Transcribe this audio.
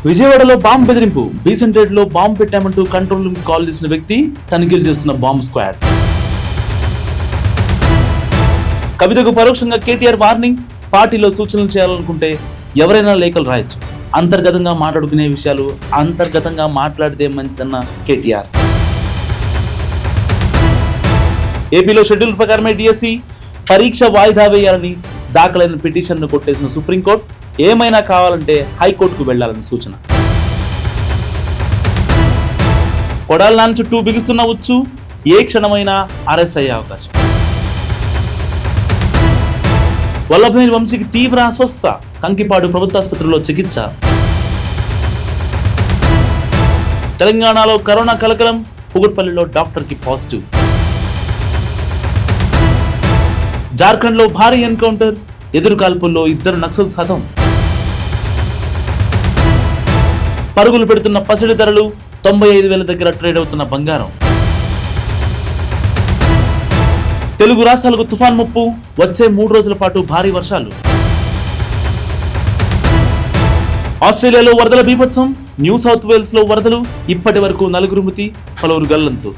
విజయవాడలో బాంబు బెదిరింపు, బీసెంటేడ్ లో బాంబు పెట్టామంటూ కంట్రోల్ రూమ్ కాల్ చేసిన వ్యక్తి తనిఖీలు చేస్తున్న బాంబ్ స్క్వాడ్. కవితకు పరోక్షంగా కేటీఆర్ వార్నింగ్, పార్టీలో సూచనలు చేయాలనుకుంటే ఎవరైనా లేఖలు రాయొచ్చు, అంతర్గతంగా మాట్లాడుకునే విషయాలు అంతర్గతంగా మాట్లాడితే మంచిదన్న కేటీఆర్. ఏపీలో షెడ్యూల్ ప్రకారమే డిఎస్సి పరీక్ష వాయిదా వేయాలని దాఖలైన పిటిషన్ను కొట్టేసిన సుప్రీంకోర్టు ఏమైనా కావాలంటే హైకోర్టుకు వెళ్లాలని సూచన. కొడాలి నాని చుట్టూ బిగుస్తున్న ఉచ్చు, ఏ క్షణమైనా అరెస్ట్ అయ్యే అవకాశం. వల్లభనేని వంశీకి తీవ్ర అస్వస్థత, కంకిపాడు ప్రభుత్వాసుపత్రిలో చికిత్స. తెలంగాణలో కరోనా కలకలం, కుకట్పల్లిలో డాక్టర్కి పాజిటివ్. జార్ఖండ్లో భారీ ఎన్కౌంటర్, ఎదురుకాల్పుల్లో 2 నక్సల్స్ హతం. పరుగులు పెడుతున్న పసిడి ధరలు, 95,000 దగ్గర ట్రేడ్ అవుతున్న బంగారం. తెలుగు రాష్ట్రాలకు తుఫాన్ ముప్పు, వచ్చే 3 రోజుల పాటు భారీ వర్షాలు. ఆస్ట్రేలియాలో వరదల బీభత్సం, న్యూ సౌత్ వేల్స్ లో వరదలు, ఇప్పటి వరకు 4 మృతి, పలువురు గల్లంతు.